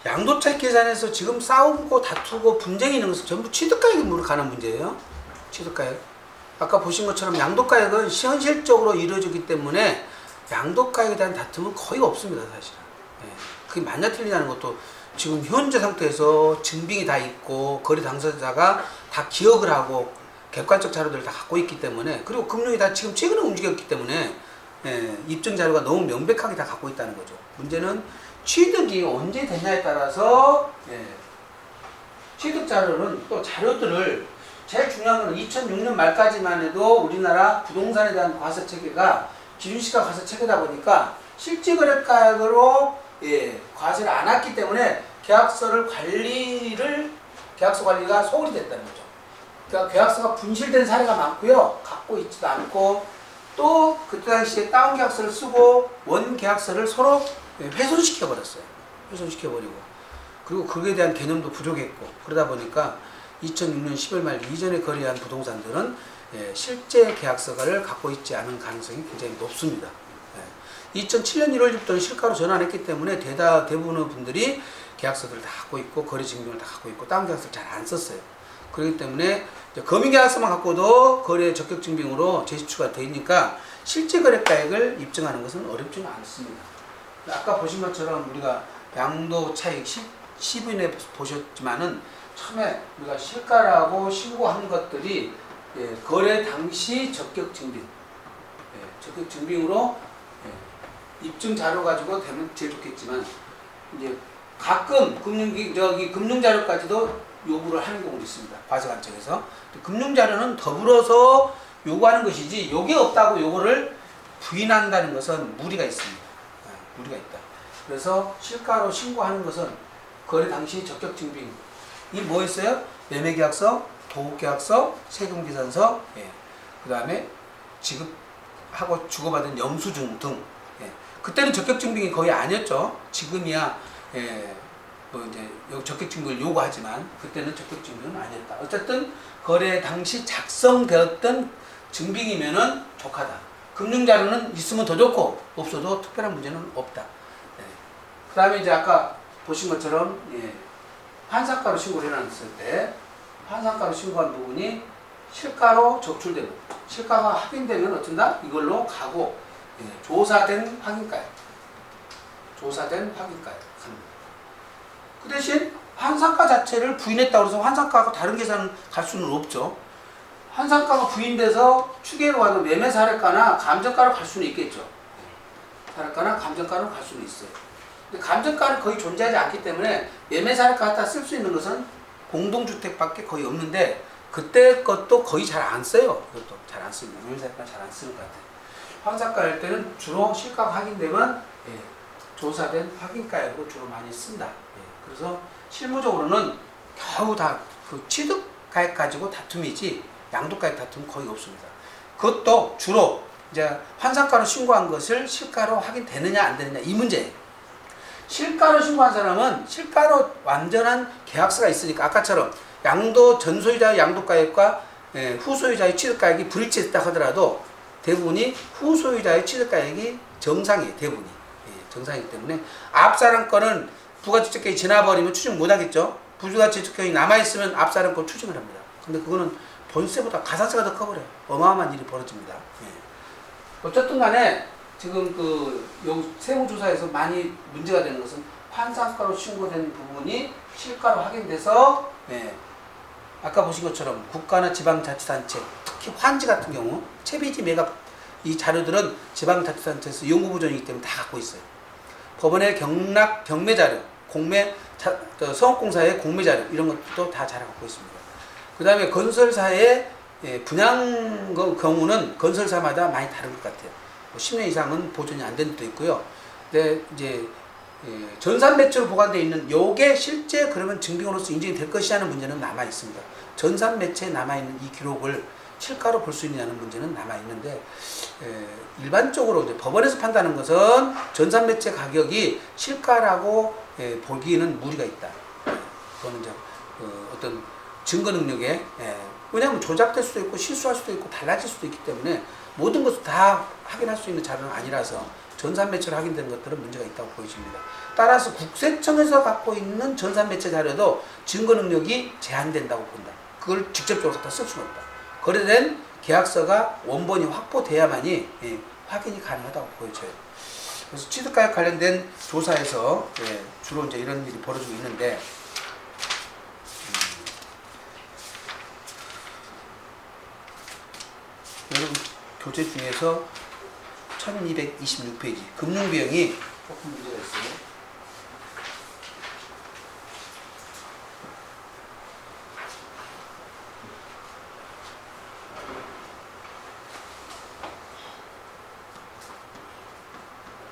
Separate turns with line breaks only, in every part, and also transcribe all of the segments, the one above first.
양도차익 계산에서 지금 싸우고 다투고 분쟁이 있는 것은 전부 취득가액으로 가는 문제예요. 취득가액. 아까 보신 것처럼 양도가액은 현실적으로 이루어지기 때문에 양도가액에 대한 다툼은 거의 없습니다, 사실은. 예. 그게 맞냐 틀리냐는 것도 지금 현재 상태에서 증빙이 다 있고 거래 당사자가 다 기억을 하고 객관적 자료들을 다 갖고 있기 때문에, 그리고 금융이 다 지금 최근에 움직였기 때문에 입증 자료가 너무 명백하게 다 갖고 있다는 거죠. 문제는 취득이 언제 됐냐에 따라서 취득 자료는 또 자료들을, 제일 중요한 건 2006년 말까지만 해도 우리나라 부동산에 대한 과세 체계가 기준시가 과세 체계다 보니까 실제 거래가액으로 과세를 안 했기 때문에 계약서 관리가 소홀히 됐다는 거죠. 그러니까 계약서가 분실된 사례가 많고요. 갖고 있지도 않고, 또 그때 당시에 다운 계약서를 쓰고 원 계약서를 서로 훼손시켜 버렸어요. 훼손시켜 버리고, 그리고 그에 대한 개념도 부족했고, 그러다 보니까 2006년 10월 말 이전에 거래한 부동산들은 실제 계약서를 갖고 있지 않은 가능성이 굉장히 높습니다. 2007년 1월부터는 실가로 전환했기 때문에 대부분의 분들이 계약서들을 다 갖고 있고 거래 증빙을 다 갖고 있고 다운 계약서를 잘 안 썼어요. 그렇기 때문에 검인 계약서만 갖고도 거래 적격 증빙으로 제시추가 되니까 실제 거래가액을 입증하는 것은 어렵지는 않습니다. 아까 보신 것처럼 우리가 양도 차익 10인에 보셨지만은 처음에 우리가 실가라고 신고한 것들이 거래 당시 적격 증빙, 적격 증빙으로 입증 자료 가지고 되면 제일 좋겠지만, 이제 가끔 금융 자료까지도 요구를 하는 경우도 있습니다. 과세 관점에서. 금융 자료는 더불어서 요구하는 것이지, 요게 없다고 요거를 부인한다는 것은 무리가 있습니다. 무리가 있다. 그래서 실가로 신고하는 것은 거래 당시 적격 증빙이 뭐였어요? 매매계약서, 도급계약서, 세금계산서, 그 다음에 지급하고 주고받은 영수증 등. 그때는 적격 증빙이 거의 아니었죠. 지금이야 뭐 이제 적격 증빙을 요구하지만 그때는 적격 증빙은 아니었다. 어쨌든 거래 당시 작성되었던 증빙이면은 족하다. 금융 자료는 있으면 더 좋고 없어도 특별한 문제는 없다. 그 다음에 이제 아까 보신 것처럼 환산가로 신고를 해놨을 때 환산가로 신고한 부분이 실가로 적출되고, 실가가 확인되면 어쩐다? 이걸로 가고, 조사된 확인가액 합니다. 그 대신 환산가 자체를 부인했다고 해서 환산가하고 다른 계산을 갈 수는 없죠. 환산가가 부인돼서 추계로 가도 매매 사례가나 감정가로 갈 수는 있겠죠. 사례가나 감정가로 갈 수는 있어요. 근데 감정가는 거의 존재하지 않기 때문에 매매 사례가 갖다 쓸 수 있는 것은 공동주택밖에 거의 없는데, 그때 것도 거의 잘 안 써요. 그것도 잘 안 씁니다. 매매 사례가 잘 안 쓰는 것 같아요. 환산가 할 때는 주로 실가가 확인되면 조사된 확인가액으로 주로 많이 쓴다. 그래서 실무적으로는 겨우 다 그 취득가액 가지고 다툼이지 양도가액 다툼은 거의 없습니다. 그것도 주로 이제 환산가로 신고한 것을 실가로 확인되느냐 안 되느냐 이 문제예요. 실가로 신고한 사람은 실가로 완전한 계약서가 있으니까, 아까처럼 양도 전소유자의 양도가액과 후소유자의 취득가액이 불일치했다 하더라도 대부분이 후소유자의 취득가액이 정상이에요. 대부분이 정상이기 때문에 앞사람 거는 부가지적격이 지나버리면 추징 못하겠죠. 부가지적격이 남아있으면 앞사람 거 추징을 합니다. 근데 그거는 본세보다 가산세가 더 커버려요. 어마어마한 일이 벌어집니다. 어쨌든 간에 지금 세무조사에서 많이 문제가 되는 것은 환산가로 신고된 부분이 실가로 확인돼서 아까 보신 것처럼 국가나 지방자치단체, 특히 환지 같은 경우 채비지 매각 이 자료들은 지방자치단체에서 연구부전이기 때문에 다 갖고 있어요. 법원의 경매자료, 성업공사의 공매자료 이런 것도 다 잘 갖고 있습니다. 그 다음에 건설사의 분양 경우는 건설사마다 많이 다른 것 같아요. 10년 이상은 보존이 안 된 것도 있고요. 근데 이제 전산 매체로 보관되어 있는 요게 실제 그러면 증빙으로서 인정이 될 것이라는 문제는 남아 있습니다. 전산 매체에 남아 있는 이 기록을 실가로 볼 수 있느냐는 문제는 남아 있는데, 일반적으로 이제 법원에서 판단하는 것은 전산 매체 가격이 실가라고 보기에는 무리가 있다. 그거는 이제 어떤 증거 능력에 왜냐하면 조작될 수도 있고 실수할 수도 있고 달라질 수도 있기 때문에 모든 것을 다 확인할 수 있는 자료는 아니라서 전산매체로 확인된 것들은 문제가 있다고 보여집니다. 따라서 국세청에서 갖고 있는 전산매체 자료도 증거 능력이 제한된다고 본다. 그걸 직접적으로 갖다 쓸 수는 없다. 거래된 계약서가 원본이 확보돼야만이 확인이 가능하다고 보여져요. 그래서 취득가액 관련된 조사에서 주로 이제 이런 일이 벌어지고 있는데, 여러분 교재 중에서 1226페이지 금융비용이 조금 문제가 있어요.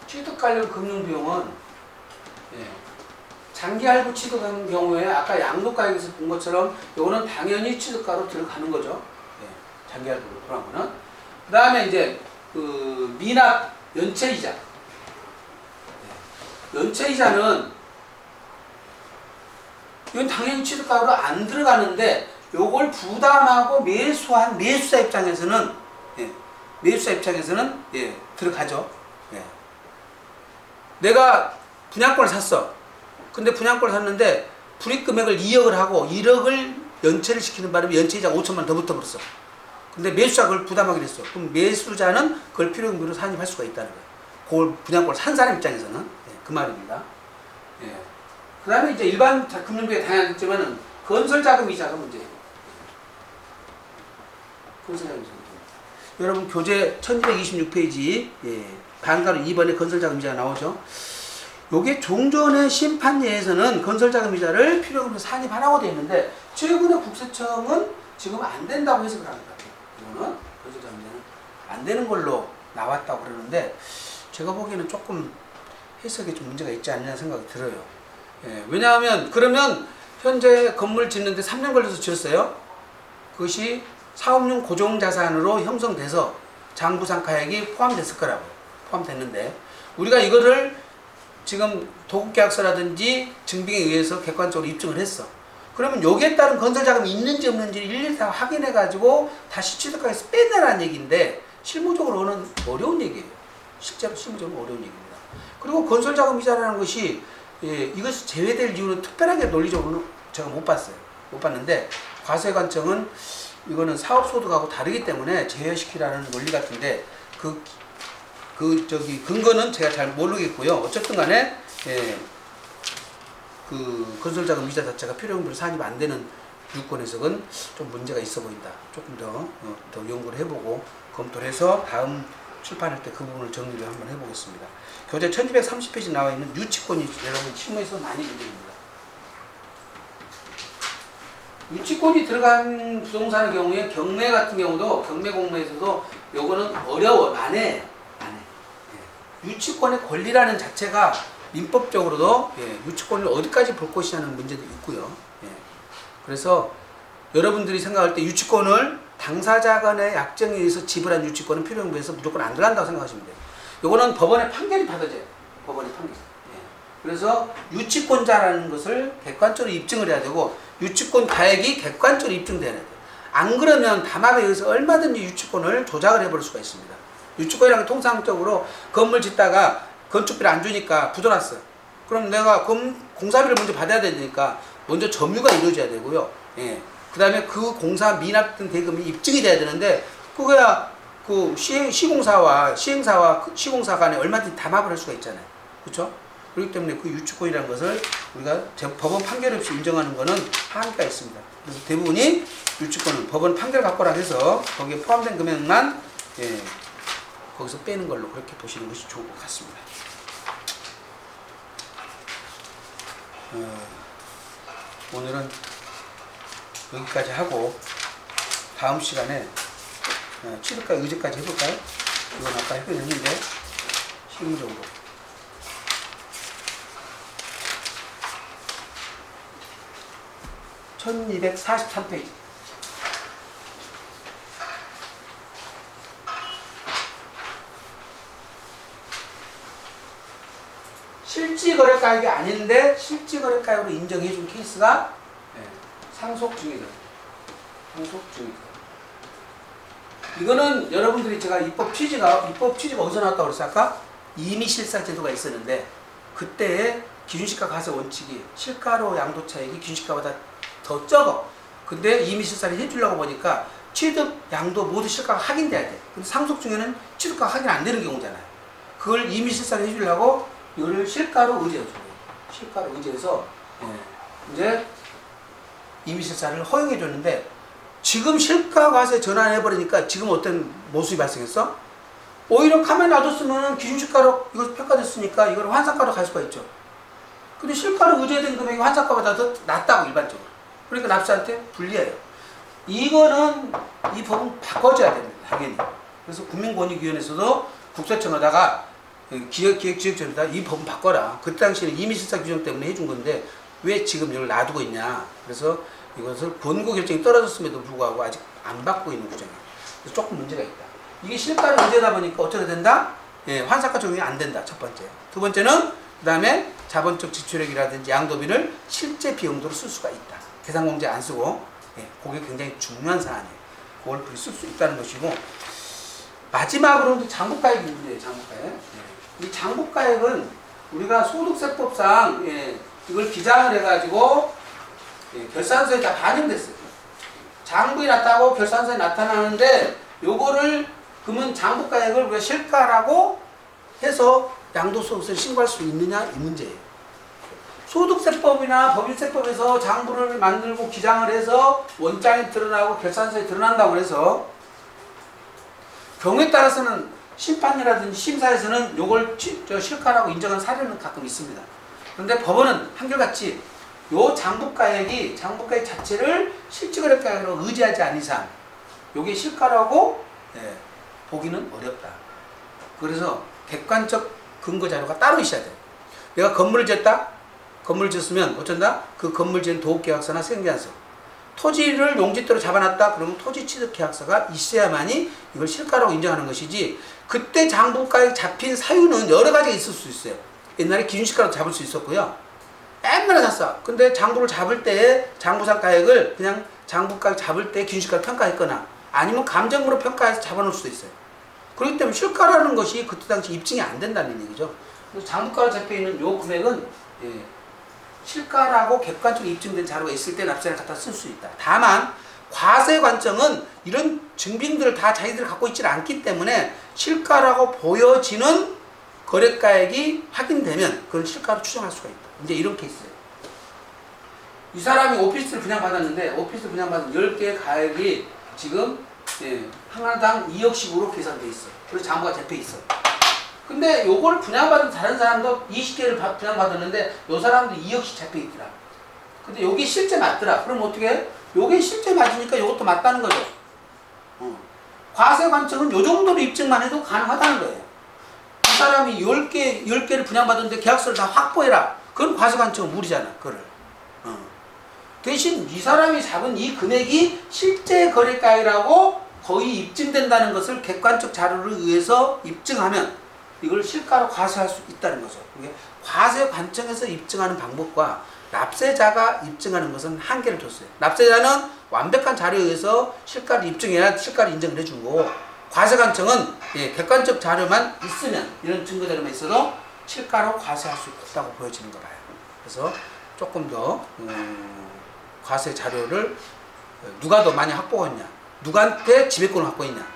취득 관련 금융비용은 장기 할부 취득하는 경우에 아까 양도가액에서 본 것처럼 이거는 당연히 취득가로 들어가는 거죠. 장기 할부로 들어간 거는. 그 다음에 이제 그 미납 연체이자. 연체이자는 이건 당연히 취득가로 안 들어가는데 요걸 부담하고 매수한 매수자 입장에서는 들어가죠. 내가 분양권을 샀어. 근데 분양권을 샀는데 불이익금액을 2억을 하고 1억을 연체를 시키는 바람에 연체이자가 5천만 원 더 붙어버렸어. 근데 매수자가 그걸 부담하게 됐어. 그럼 매수자는 그걸 필요금으로 산입할 수가 있다는 거예요. 그걸 분양권을 산 사람 입장에서는. 그 말입니다. 그 다음에 이제 일반 금융비에 다양하겠지만은 건설자금 이자가 문제예요. 건설자금 이자. 여러분 교재 1226페이지 반가로 2번에 건설자금 이자가 나오죠. 요게 종전의 심판예에서는 건설자금 이자를 필요금으로 산입하라고 되어 있는데 최근에 국세청은 지금 안 된다고 해석을 합니다. 이거는 건설자금 이자는 안 되는 걸로 나왔다고 그러는데 제가 보기에는 조금 해석에 좀 문제가 있지 않느냐 생각이 들어요. 왜냐하면 그러면 현재 건물 짓는데 3년 걸려서 지었어요. 그것이 사업용 고정자산으로 형성돼서 장부상가액이 포함됐을 거라고요. 포함됐는데 우리가 이거를 지금 도급계약서라든지 증빙에 의해서 객관적으로 입증을 했어. 그러면 여기에 따른 건설자금이 있는지 없는지를 일일이 다 확인해 가지고 다시 취득가에서 빼내라는 얘기인데 실무적으로는 어려운 얘기예요. 실제로 실무적으로 어려운 얘기입니다. 그리고 건설자금 이자라는 것이 이것이 제외될 이유는 특별하게 논리적으로는 제가 못 봤어요. 못 봤는데 과세관청은 이거는 사업소득하고 다르기 때문에 제외시키라는 논리 같은데 근거는 제가 잘 모르겠고요. 어쨌든 간에 그 건설자금 이자 자체가 필요금으로 산입 안 되는 유권 해석은 좀 문제가 있어 보인다. 조금 더 연구를 해보고 검토를 해서 다음 출판할 때 그 부분을 정리를 한번 해보겠습니다. 교재 1230페이지 나와 있는 유치권이 여러분 실무에서 많이 문제입니다. 유치권이 들어간 부동산의 경우에 경매 같은 경우도 경매 공매에서도 요거는 어려워. 안 해. 유치권의 권리라는 자체가 민법적으로도 유치권을 어디까지 볼 것이냐는 문제도 있고요. 그래서 여러분들이 생각할 때 유치권을 당사자 간의 약정에 의해서 지불한 유치권은 필요금부에서 무조건 안 들어간다고 생각하시면 돼요. 요거는 법원의 판결이 받아져요. 법원의 판결. 그래서 유치권자라는 것을 객관적으로 입증을 해야 되고 유치권 가액이 객관적으로 입증돼야 돼요. 안 그러면 담합에 의해서 얼마든지 유치권을 조작을 해버릴 수가 있습니다. 유치권이라는 게 통상적으로 건물 짓다가 건축비를 안 주니까 부도났어요. 그럼 내가 공사비를 먼저 받아야 되니까 먼저 점유가 이루어져야 되고요. 그 다음에 그 공사 미납된 대금이 입증이 돼야 되는데 그거야 그 시공사와 시행사와 시공사 간에 얼마든지 담합을 할 수가 있잖아요. 그렇죠? 그렇기 때문에 그 유치권이라는 것을 우리가 법원 판결 없이 인정하는 것은 한계가 있습니다. 그래서 대부분이 유치권은 법원 판결 갖고라 해서 거기에 포함된 금액만 거기서 빼는 걸로 그렇게 보시는 것이 좋을 것 같습니다. 오늘은 여기까지 하고 다음 시간에 취득가 의제까지 해볼까요? 이건 아까 했는데 실무적으로 1243페이지 실지거래가액이 아닌데 실지거래가액으로 인정해준 케이스가 상속증이다. 상속증이다. 이거는 여러분들이 제가 입법 취지가 어디서 나왔다고 그랬어요? 아까? 임의실사 제도가 있었는데 그때의 기준시가 과세 원칙이 실가로 양도 차익이 기준시가보다 더 적어. 근데 임의실사를 해주려고 보니까 취득 양도 모두 실가가 확인돼야 돼. 근데 상속 중에는 취득가 확인 안 되는 경우잖아요. 그걸 임의실사를 해주려고 이거를 실가로 의제해 줘요. 실가로 의제해서 이제 임의실사를 허용해 줬는데 지금 실가과세 전환해버리니까 지금 어떤 모습이 발생했어? 오히려 가만히 놔뒀으면 기준시가로 이거 평가됐으니까 이걸 환산가로 갈 수가 있죠. 근데 실가로 의제된 금액이 환산가보다 더 낮다고 일반적으로. 그러니까 납세한테 불리해요. 이거는 이 법은 바꿔줘야 됩니다. 당연히. 그래서 국민권익위원회에서도 국세청에다가 기획지획처에다 이 법은 바꿔라. 그때 당시에는 임의실사 규정 때문에 해준 건데 왜 지금 이걸 놔두고 있냐. 그래서 이것을 권고 결정이 떨어졌음에도 불구하고 아직 안 받고 있는 규정이에요. 그래서 조금 문제가 있다. 이게 실가로 의제다 보니까 어떻게 된다? 환산가 적용이 안 된다. 첫 번째. 두 번째는 그 다음에 자본적 지출액이라든지 양도비를 실제 비용도로 쓸 수가 있다. 계산공제 안 쓰고 그게 굉장히 중요한 사안이에요. 그걸 쓸 수 있다는 것이고 마지막으로는 장부가액 문제예요. 장부가액. 이 장부가액은 우리가 소득세법상 이걸 기장을 해가지고 결산서에 다 반영됐어요. 장부에 나타나고 결산서에 나타나는데 요거를 그러면 장부가액을 우리가 실가라고 해서 양도소득세를 신고할 수 있느냐 이 문제예요. 소득세법이나 법인세법에서 장부를 만들고 기장을 해서 원장이 드러나고 결산서에 드러난다고 해서 경우에 따라서는 심판이라든지 심사에서는 요걸 실가라고 인정한 사례는 가끔 있습니다. 그런데 법원은 한결같이 요 장부가액 자체를 실질거래가액으로 의지하지 않은 이상 요게 실가라고 보기는 어렵다. 그래서 객관적 근거 자료가 따로 있어야 돼요. 내가 건물을 지었다? 건물을 지었으면 어쩐다? 그 건물 지은 도급계약서나 생계안서 토지를 용지대로 잡아놨다? 그러면 토지 취득 계약서가 있어야만이 이걸 실가라고 인정하는 것이지 그때 장부가액 잡힌 사유는 여러 가지가 있을 수 있어요. 옛날에 기준시가로 잡을 수 있었고요. 옛날에 샀어. 근데 장부를 잡을 때 장부상가액을 그냥 장부가액 잡을 때 기준시가로 평가했거나 아니면 감정으로 평가해서 잡아놓을 수도 있어요. 그렇기 때문에 실가라는 것이 그때 당시 입증이 안 된다는 얘기죠. 그래서 장부가로 잡혀있는 요 금액은 실가라고 객관적으로 입증된 자료가 있을 때 납세를 갖다 쓸 수 있다. 다만 과세 관청은 이런 증빙들을 다 자기들이 갖고 있지 않기 때문에 실가라고 보여지는 거래가액이 확인되면 그건 실가로 추정할 수가 있다. 이제 이런 케이스예요. 이 사람이 오피스를 분양받았는데 오피스 분양받은 10개의 가액이 지금 하나당 2억씩으로 계산돼 있어. 그래서 장부가 잡혀 있어. 근데 요걸 분양받은 다른 사람도 20개를 분양받았는데 요 사람도 2억씩 잡혀 있더라. 근데 요게 실제 맞더라. 그럼 어떻게 해? 요게 실제 맞으니까 요것도 맞다는 거죠. 과세 관청은 요 정도로 입증만 해도 가능하다는 거예요. 이 사람이 10개를 분양받았는데 계약서를 다 확보해라. 그건 과세 관청은 무리잖아. 그거를. 대신 이 사람이 잡은 이 금액이 실제 거래가액이라고 거의 입증된다는 것을 객관적 자료를 의해서 입증하면 이걸 실가로 과세할 수 있다는 거죠. 과세 관청에서 입증하는 방법과 납세자가 입증하는 것은 한계를 뒀어요. 납세자는 완벽한 자료에 의해서 실가를 입증해야 실가를 인정을 해주고 과세 관청은 객관적 자료만 있으면 이런 증거 자료만 있어도 실가로 과세할 수 있다고 보여지는 거라요. 그래서 조금 더 과세 자료를 누가 더 많이 확보했냐, 누구한테 지배권을 확보했냐.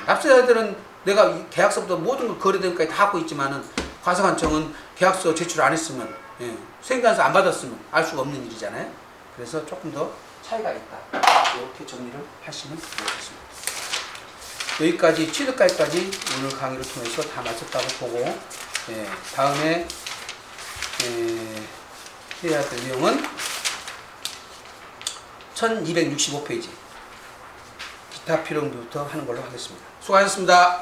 납세자들은 내가 계약서부터 모든 걸 거래된 것까지 다 갖고 있지만은 과세관청은 계약서 제출 안 했으면 수행관서 안 받았으면 알 수가 없는 일이잖아요. 그래서 조금 더 차이가 있다. 이렇게 정리를 하시면 되겠습니다. 여기까지 취득가액까지 오늘 강의를 통해서 다 마쳤다고 보고 다음에 해야 될 내용은 1265페이지 기타 필요금부터 하는 걸로 하겠습니다. 수고하셨습니다.